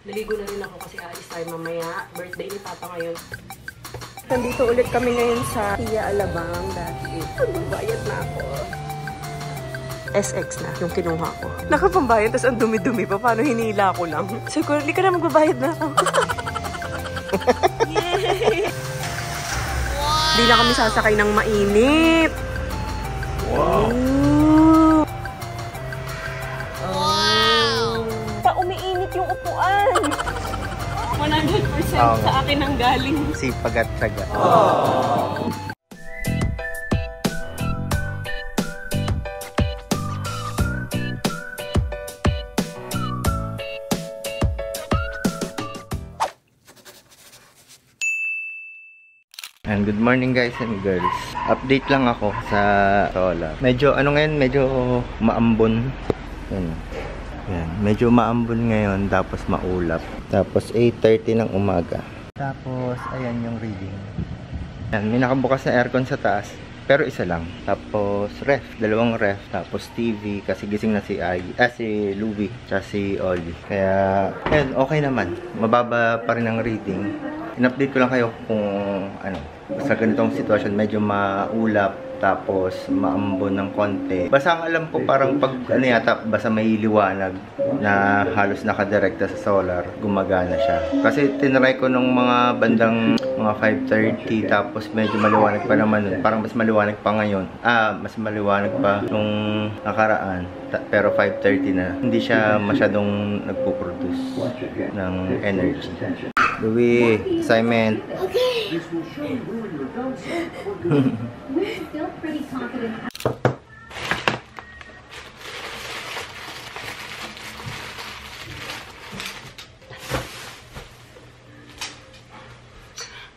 Naligo na rin ako kasi aalis tayo mamaya. Birthday ni Papa ngayon. Nandito ulit kami ngayon sa Kia Alabang dahil magbabayad na ako. SX na yung kinuha ko. Nakapambayad, tapos ang dumi-dumi pa. Paano hinila ko lang? Siguro, hindi ka na magbabayad na ako. Yay! Hindi na kami sasakay ng mainit. Wow! Umiinit yung upuan. 100% sa akin ang galing. Sipag at tiyaga. And good morning guys and girls. Update lang ako sa solar. Medyo ngayon, medyo maambon. Yan, medyo maambon ngayon, tapos maulap. Tapos 8:30 ng umaga. Tapos ayan yung reading. Yan, may nakabukas na aircon sa taas, pero isa lang. Tapos ref, dalawang ref, tapos TV kasi gising na si Louie, tsaka si Ollie. Kaya ayan, okay naman. Mababa pa rin ang reading. In-update ko lang kayo kung sa ganitong sitwasyon medyo maulap tapos maambon ng konti. Basta ang alam ko parang pag yata basta may liwanag na halos nakadirekta sa solar, gumagana siya. Kasi tinry ko nung mga bandang mga 5:30 tapos medyo maliwanag pa naman nun. Parang mas maliwanag pa ngayon. Mas maliwanag pa nung nakaraan. Pero 5:30 na. Hindi siya masyadong nagpo-produce ng energy. Louie, assignment. Okay. This will show you where you're done. We're still pretty confident.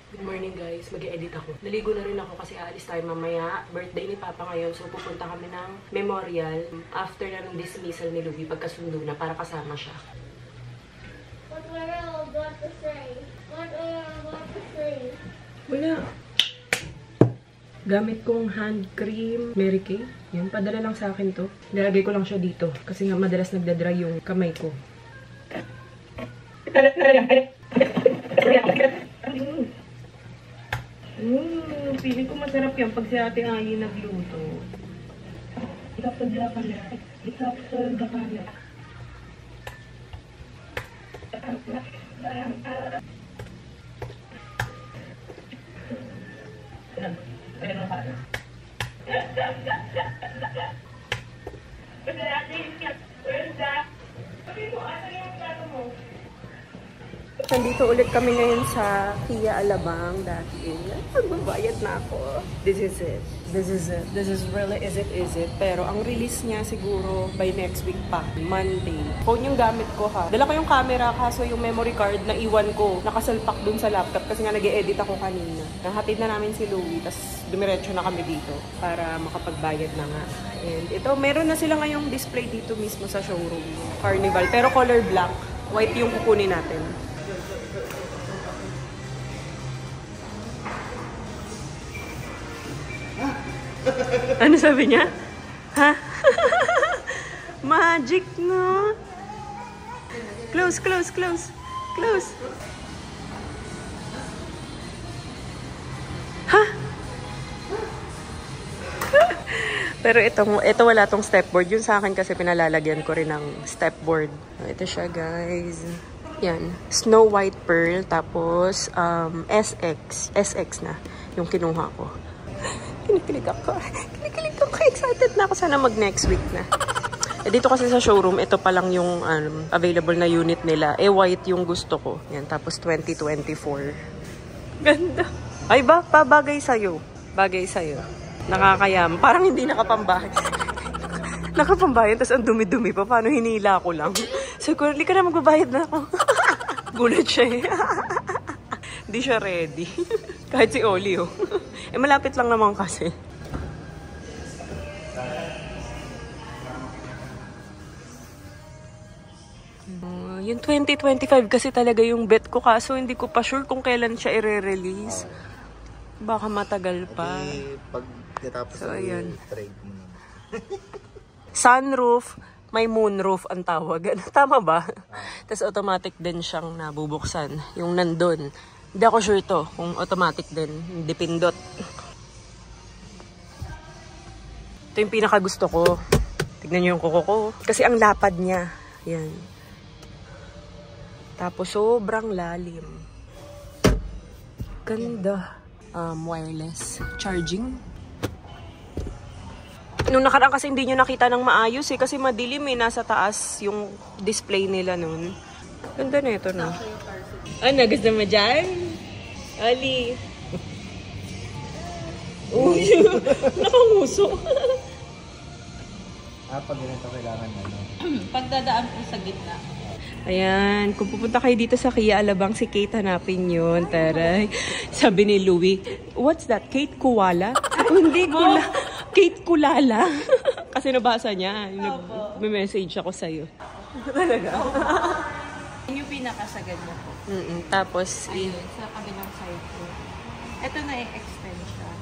Good morning guys, mag-e-edit ako. Naligo na rin ako kasi aalis tayo mamaya. Birthday ni Papa ngayon, so pupunta kami ng memorial after na ng dismissal ni Louie, pagkasundo na para kasama siya. What will I want to say? What will I want to say? Wala. Gamit kong hand cream, Mary Kay. Yan, padala lang sa akin to. Nilagay ko lang siya dito kasi nga madalas nagdadry yung kamay ko. Feeling ko masarap yan pag si Ate Ayi nagluto. Nandito ulit kami ngayon sa Kia Alabang dahil magbabayad na ako. This is it. This is it. This is really is it. Pero ang release niya siguro by next week pa. Monday. Phone yung gamit ko ha. Dala ko yung camera kaso yung memory card na iwan ko. Nakasalpak dun sa laptop kasi nga nag-e-edit ako kanina. Nahatid na namin si Louie. Tapos dumiretso na kami dito para makapagbayad na nga. And ito, meron na sila ngayong display dito mismo sa showroom. Carnival. Pero color black. White yung kukunin natin. Ano sabi niya? Ha? Magic, no? Close. Ha? Pero ito wala tong stepboard. Yun sa akin kasi pinalalagyan ko rin ng stepboard. Ito siya, guys. Yan. Snow White Pearl. Tapos, SX na yung kinuha ko. Kinikilig ako. Excited na ako. Sana mag next week na. Dito kasi sa showroom, ito pa lang yung available na unit nila. White yung gusto ko. Yan. Tapos 2024. Ganda. Ay ba? Bagay sa'yo. Bagay sa'yo. Nakakayam. Parang hindi nakapambahay. Nakapambahay. Tapos ang dumi-dumi pa. Paano hinila ko lang? Siguro, hindi ka na magbabayad na ako. Gulat siya eh. Hindi siya ready. Kahit si Oli, oh. Malapit lang naman kasi. Yung 2025 kasi talaga yung bet ko kaso hindi ko pa sure kung kailan siya i-re-release. Baka matagal pa. Pag natapos so, ayan. trade mo. Sunroof, May moonroof ang tawag. Tama ba? Tapos automatic din siyang nabubuksan. Yung nandun. Hindi ako sure to kung automatic din. Hindi pindot. Ito yung pinakagusto ko. Tignan nyo yung kuko ko. Kasi ang lapad niya. Yan. Tapos sobrang lalim. Ganda. Wireless charging. Nung nakaraan kasi hindi nyo nakita ng maayos eh. Kasi madilim eh. Nasa taas yung display nila nun. Ganda na ito na. Ano, gusto mo dyan? Ali. Uy, nakanguso. Pag ganito kailangan ano. Pagdadaan po sa gitna. Ayan, kung pupunta kayo dito sa Kia Alabang, si Kate hanapin yun. Taray. Sabi ni Louie, what's that? Kate Kuwala? Hindi, Kate Kulala. Kasi nabasa niya. Nag-message ako sa'yo. Talaga? Yung pinakasagad na po. Tapos, Ayun, sa kabilang side po. Ito na yung extension.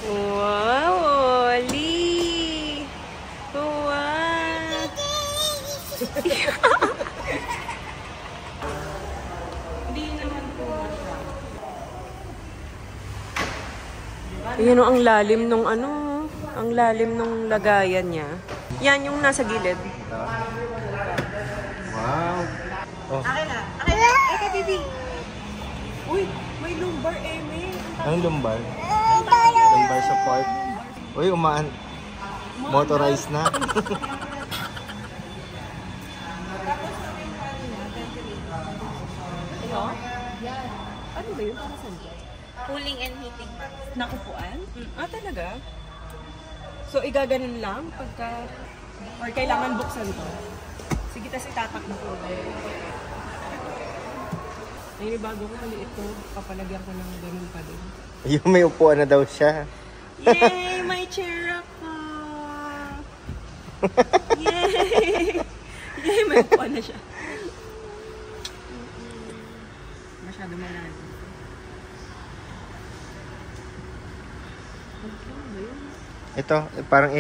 wow, Oli! Wow! Hindi naman po siya. Ayan o, ang lalim nung ano, ang lalim nung lagayan niya. Yan yung nasa gilid. Wow. Oh, Akin na. Eka, baby. Uy, may lumbar eme. ang lumbar. Lumbar support. Uy, motorized na. Ano ba yun? Para saan? Cooling and heating. Nakupuan? Talaga? So, igaganon lang pagka... Or kailangan buksan to? Sige, tas itatakbo ko. Ay, bago ko maliit to, papalagyan ko ng ganun pa din. Yung may upuan na daw siya. Yay! May chair ako! Yay! Yay! May upuan na siya. Masyado malalim. Ito, parang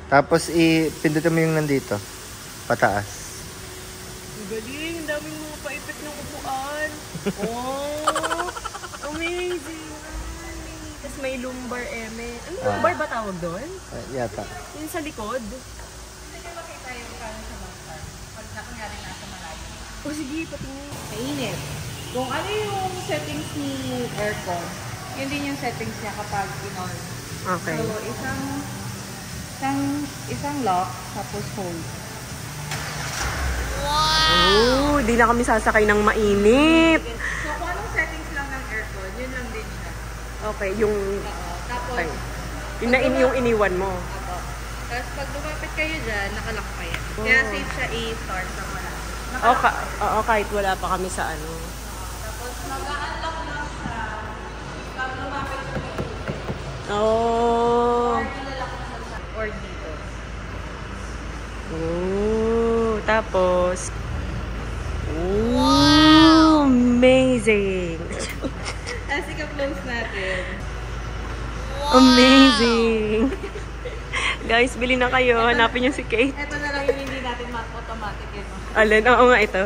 tapos pindutin mo yung nandito. Pataas. Ang galing! Ang daming mga paipit ng upuan. Oh! Amazing! Tapos may lumbar eme. Ano lumbar ba tawag doon? Yata. Yung sa likod? Hindi ka makita yung kano sa bangkar. Pag nakungyari nasa malayo. O sige, patingin. Mainit. Kung ano yung settings ni aircon, yun din yung settings niya kapag in-on. Okay. So, isang lock, tapos hold. Oh, di na kami sasakay ng mainit. So, kung anong settings lang ng aircon, yun lang din siya. Okay, yung... Tapos, Okay. Yung iniwan mo. Apo. Tapos, pag lumapit kayo dyan, nakalock pa yan. Kaya safe siya i-start sa malayo. Oo, kahit wala pa kami sa ano. Tapos, mag-unlock lang siya. Pag lumapit kayo, Oh. or dito. Oh, tapos... Wow! Amazing! Tapos, ika-close natin. Amazing! Guys, bili na kayo. Hanapin niyo si Kate. Ito na lang yung hindi natin automatic yun. Alin? Oo nga, ito.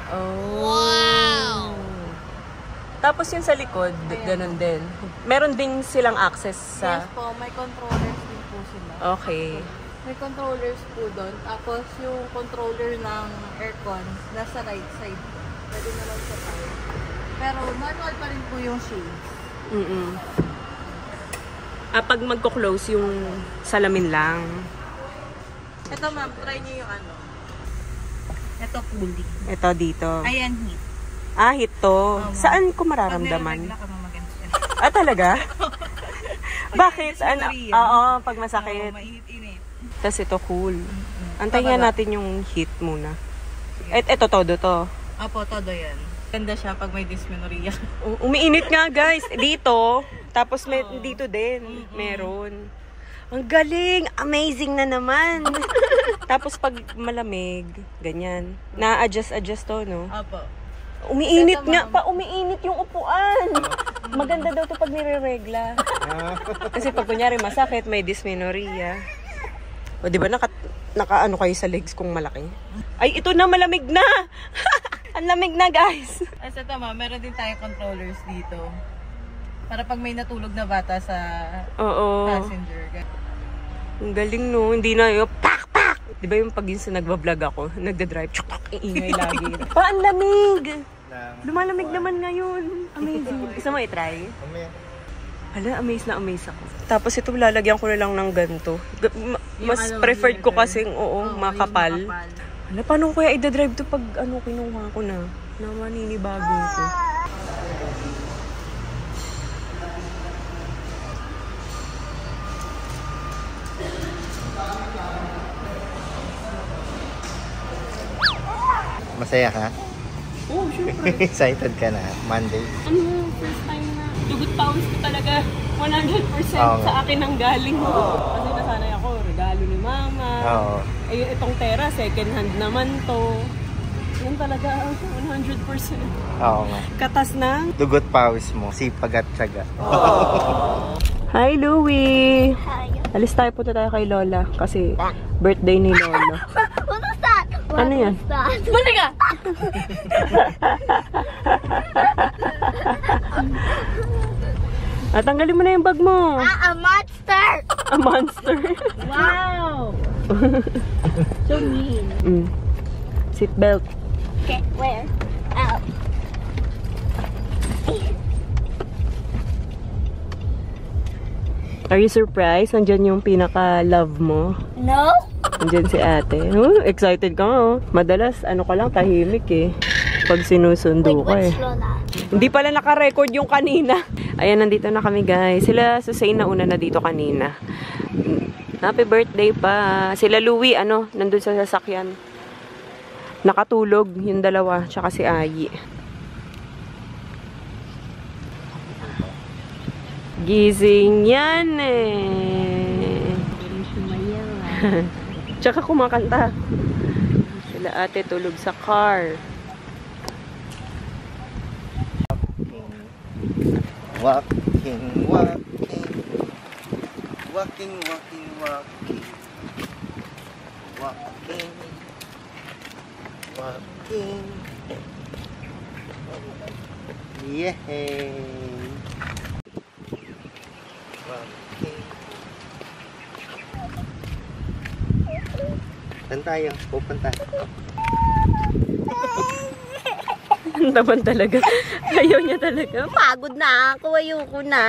Oh. Wow! Tapos yung sa likod, ganun din. Meron din silang access sa... Yes po, may controllers din po sila. Okay. May controllers po doon. Tapos yung controller ng aircon, nasa right side. Pwede naman sa tayo. Pero manual pa rin po yung shades. Pag magko-close yung salamin lang. Ito ma'am, try niyo yung ano. Ito cooling. Ito dito. Ayan heat. Hit to. Ma'am. Saan ko Pag mararamdaman? nilaregla ka maganda siya. Talaga? Bakit? Ano? Oo, pag masakit. Mainit-init. Tapos ito cool. Antayin nga natin yung heat muna. Ito todo to. Apo, todo yan. Ganda siya pag may dysmenorrhea. Umiinit nga guys. Dito. Tapos dito din. Meron. Ang galing! Amazing na naman! Tapos pag malamig, ganyan. Na-adjust to, no? Apo. Umiinit nga pa. Umiinit yung upuan. Maganda daw to pag nire-regla. Kasi pag kunyari masakit, may dysmenorrhea. O, di ba naka ano kayo sa legs kung malaki? Ay, ito na, malamig na! Ang lamig na, guys! Ay, sa tama, meron din tayong controllers dito. Para pag may natulog na bata sa Oo. passenger. Ang galing, no? Hindi na yung pak! Di ba yung pag yun sa nagbablog ako, nagda-drive, ingay lagi. Ang lamig! Lumalamig naman ngayon. Amazing. Gusto mo i-try? Hala, amaze na amaze ako. Tapos ito, lalagyan ko na lang ng ganito. Mas ano, preferred ko vinegar. kasing, Oo, makapal. yung makapal. Hala, paano ko kaya i-drive to pag kinuha ko na? Na maninibago ko. Masaya ka? Oh, syempre. Excited ka na? Monday? Ano, first time na dugot pounds ko talaga 100% Oo nga. sa akin ang galing. Kasi nasanay ako, regalo ni mama. Oo. Ay, itong tera, second hand naman to. Yan talaga, 100%. Oo nga. Katas ng... Dugot pawis mo, sipag at tiyaga. Hi, Louie! Hi. Alis tayo, punta tayo kay Lola kasi birthday ni Lola. What is that? Ano yan? Balik ka! At tanggalin mo na yung bag mo. A monster! A monster. Wow! So mean. Seatbelt. Okay, where? Out. Are you surprised? Nandyan yung pinaka-love mo. No? Nandyan si ate. Excited ka nga, oh. Madalas, ano ka lang, tahimik eh. Pag sinusundo ka eh. Which Lola? Hindi pala naka-record yung kanina. Ayan, nandito na kami, guys. Sila Susay na una na dito kanina. Happy birthday pa. Sila Louie, nandun sa sasakyan. Nakatulog yung dalawa, tsaka si Ayi. Gising yan eh. Tsaka kumakanta. Sila ate tulog sa car. Walking, walking. Walking, walking, walking. Walking. Walking. Yehey! Walking. Saan tayo? Pupunta. Ang taman talaga. Ayaw niya talaga. Pagod na ako. Ayoko na.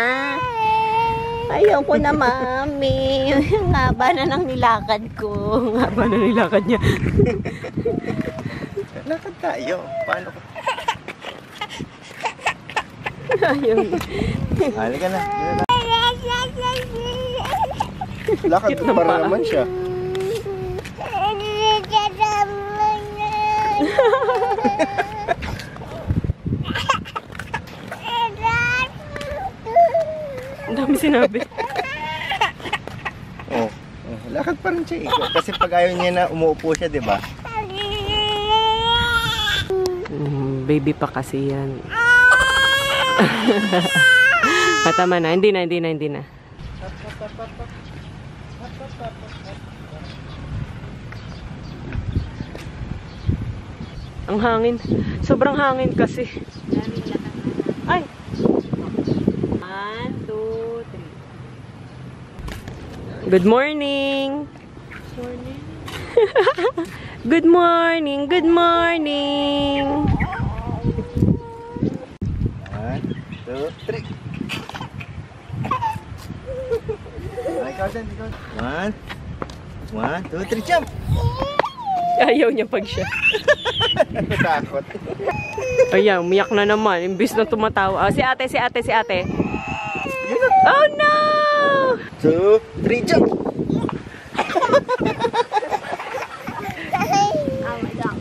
Ayoko na, mami. Ang haba na ng nilakad ko. Ang haba na nilakad niya. Lakad tayo. Paano ko? Ayaw niya. Halika na. Lakad Cute ng para paa. naman siya. Ang dami sinabi. Oh, lakad pa rin siya. Kasi pag ayaw niya na umuupo siya, di ba? Baby pa kasi yan. Tama na. Hindi na. Ang hangin. Sobrang hangin kasi. Ay! 1, 2, 3. Good morning! Good morning! Good morning! 1, 2, 3. Ikaw dyan, ikaw. 1, 2, 3, jump! Ayaw niya pag siya. Natakot. Ayan, umiyak na naman. Imbis na tumatawa. Si ate. Oh no! 2, 3, jump!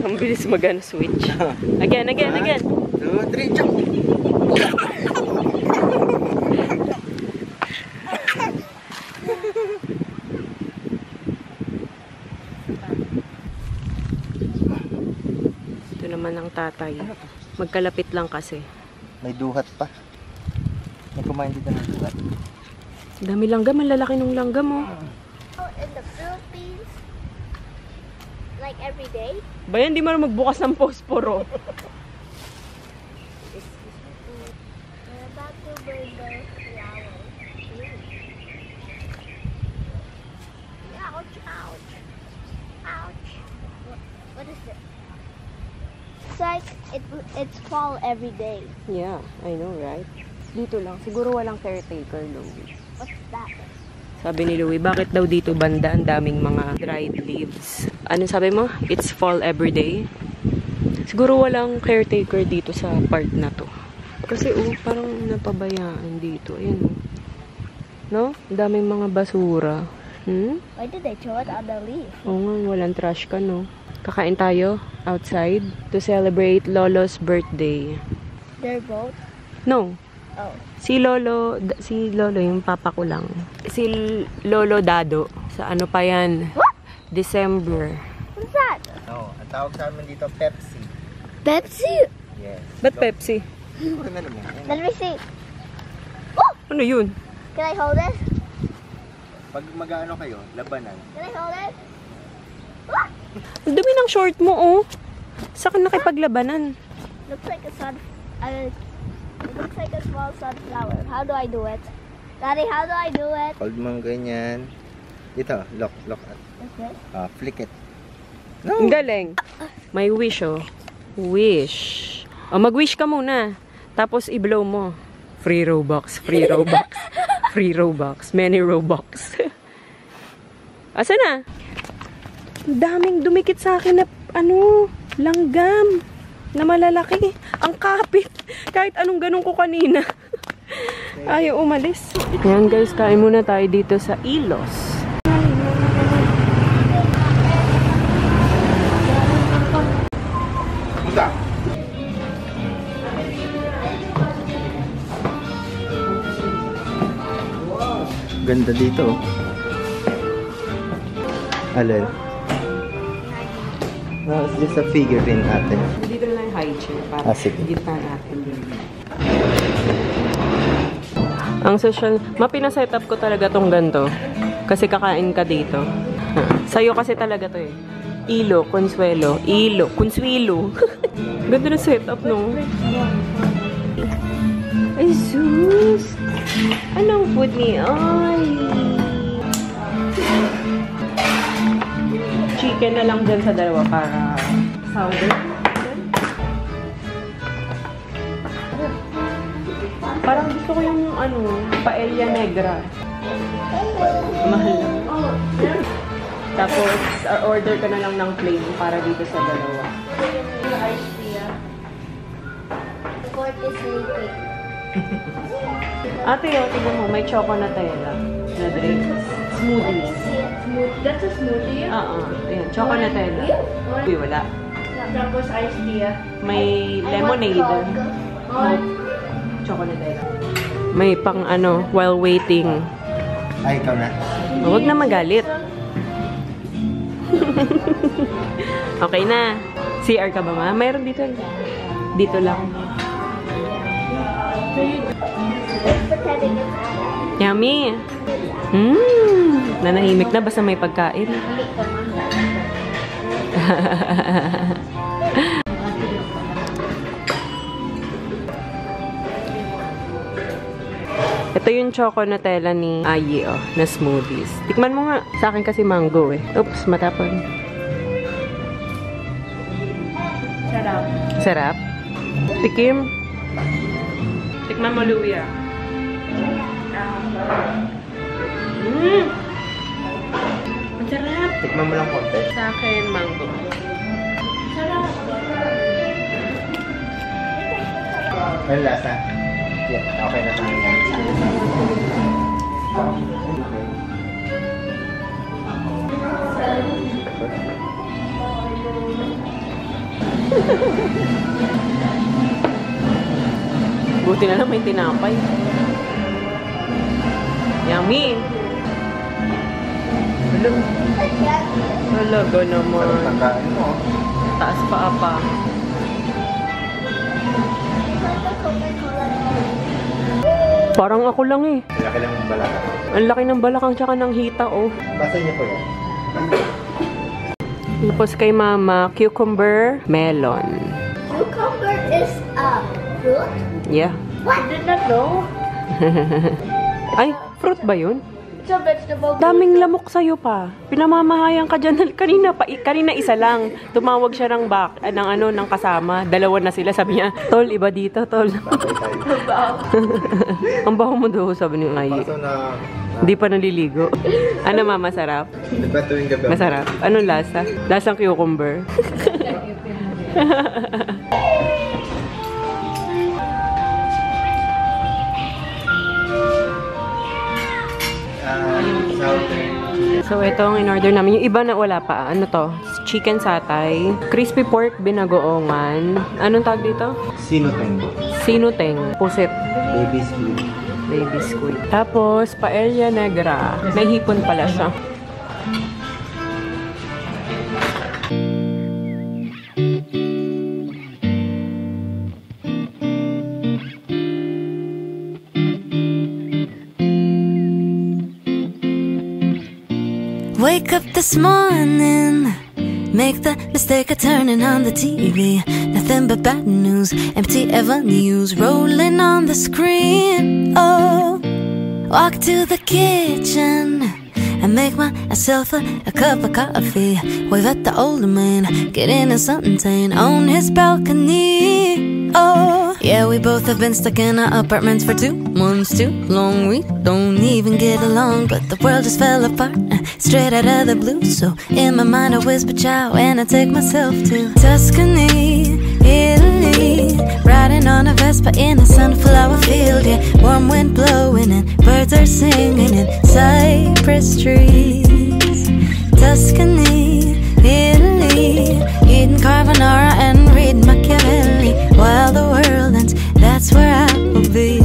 Ang bilis mag-ano switch. Again. 2, 3, jump! Ito naman ang tatay. Magkalapit lang kasi. May duhat pa. May kumain dito ng duhat. Dami langgam. Ang lalaki ng langgam, oh. Oh, in the Philippines, like every day? Bayan, di mo na magbukas ng posporo. We're about to burn the flower. Ouch, ouch. Ouch. What is it? It's like it's fall every day. Yeah, I know, right? Dito lang. Siguro walang caretaker, Louie. What's that? Sabi ni Louie, bakit daw dito banda ang daming mga dried leaves? Ano sabi mo? It's fall every day? Siguro walang caretaker dito sa part na to. Kasi parang napabayaan dito. Ayan oh. No? Ang daming mga basura. Why did they throw it on the leaf? Oo nga, walang trash ka, no? Kakain tayo outside to celebrate Lolo's birthday. They're both? No. Oh. Si Lolo yung papa ko lang. Si Lolo Dado. Sa ano pa yan? December. What's that? No, ang tawag sa amin dito, Pepsi. Pepsi? Yes. Ba't Pepsi? Let me see. Ano yun? Can I hold it? Pag mag-ano kayo, labanan. Can I hold it? Ang dumi ng short mo, oh. Saan ka nakipaglabanan? Looks like a it looks like a small sunflower. How do I do it? Daddy, how do I do it? Hold mo ganyan. Dito, lock. Okay. Flick it. Ang galing. May wish, oh. Wish. O, mag-wish ka muna. Tapos, i-blow mo. Free Robux. Free Robux. Free Robux. Many Robux. Asa na? Ang daming dumikit sa akin na, langgam. Na malalaki. Ang kapit. Kahit anong ganun ko kanina. Ayaw umalis. Ayan guys, kain muna tayo dito sa Ilos. Ganda dito. Alin? No, it's just a figurine ate. Dito na lang yung high chair para sige. gitna natin din. Ang social, mapina-set up ko talaga tong ganito. Kasi kakain ka dito. Sa'yo kasi talaga to eh. Ilo, Consuelo. Ilo, Consuelo. Ganda na setup, no? Ay, sus! Anong food ni Ay? Chicken na lang dyan sa dalawa para southern. Parang gusto ko yung paella negra. Mahal lang. Tapos, order ka na lang ng plain para dito sa dalawa. Fork is sleeping. Ate, tingnan mo, may choco na tela na drinks. Smoothies. That's a smoothie. Ayan, choco na tela. Uy, wala. Tapos iced tea. May lemonade. Choco na tela. May pang while waiting. Ay, ikaw na. Huwag na magalit. Okay na. CR ka ba, ma? Mayroon dito. Dito lang. Yummy! Nanahimik na basta may pagkain. Ito yung choco na tela ni Ayi, na smoothies. Tikman mo nga. Sa akin kasi mango eh. Oops, matapon. Sarap. Sarap. Tikim. Tikman mo, Louie, ah. Ang sarap. Tikman mo lang konti. Sa akin, mango. Sarap. Ano lasa? Yeah, okay na tayo. Buti na lang may tinapay. Yummy! Talaga naman. Pagkain mo. Taas pa apa. Parang ako lang eh. Laki lang yung balakang. Ang laki ng balakang tsaka ng hita, oh. Basta niyo po yan. Tapos kay mama, cucumber, melon. Cucumber is a fruit? Yeah. What? I did not know. Ay, fruit ba yun? It's a vegetable. Daming lamok sa'yo pa. Pinamamahayan ka dyan. Kanina isa lang. Tumawag siya ng ng kasama. Dalawa na sila. Sabi niya, tol, iba dito, tol. Ang baho mo daw, sabi ni Ay. Hindi pa naliligo. Ano mama, masarap? Diba tuwing gabi? Masarap. Anong lasa? Lasang cucumber. So, ito ang in-order namin. Yung iba na wala pa. Ano to? Chicken satay, crispy pork binagoongan. Anong tawag dito? Sinuteng. Sinuteng. Pusit. Baby squid. Baby squid. Tapos, paella negra. May hipon pala siya. Wake up this morning, make the mistake of turning on the TV. Nothing but bad news, empty avenues rolling on the screen. Oh, walk to the kitchen and make myself a cup of coffee. Wave at the older man, getting a suntan on his balcony. Oh, yeah, we both have been stuck in our apartments for 2 months too long. We don't even get along, but the world just fell apart straight out of the blue. So in my mind I whisper ciao and I take myself to Tuscany, Italy, riding on a Vespa in a sunflower field. Yeah, warm wind blowing and birds are singing in cypress trees. Tuscany, Italy, eating carbonara and reading Machiavelli while the world ends. That's where I will be.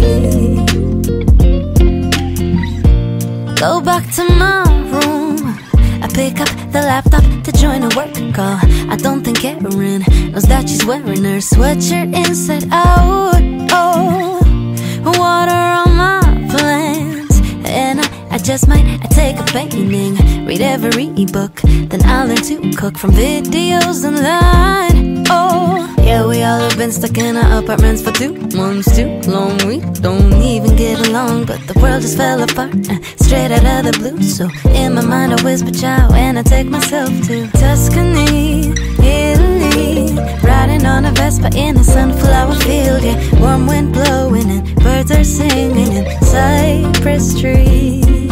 Go back to my room, I pick up the laptop to join a work call. I don't think Erin knows that she's wearing her sweatshirt inside out. Oh, water on my plants, and I just might take a painting, read every ebook, then I'll learn to cook from videos online. Oh, yeah, we all have been stuck in our apartments for 2 months too long. We don't even get along, but the world just fell apart straight out of the blue. So in my mind I whisper ciao and I take myself to Tuscany, Italy, riding on a Vespa in a sunflower field. Yeah, warm wind blowing and birds are singing in cypress trees.